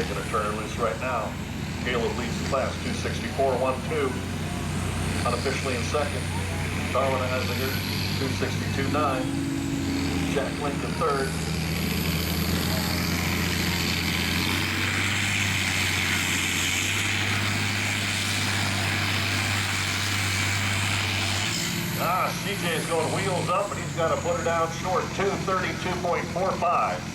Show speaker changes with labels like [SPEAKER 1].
[SPEAKER 1] taking a turn loose right now. Caleb leads the class, 264.12. Unofficially in second. Darwin Eisinger, 262.9. Jack Lincoln third. CJ is going wheels up, and he's got to put her down short, 232.45.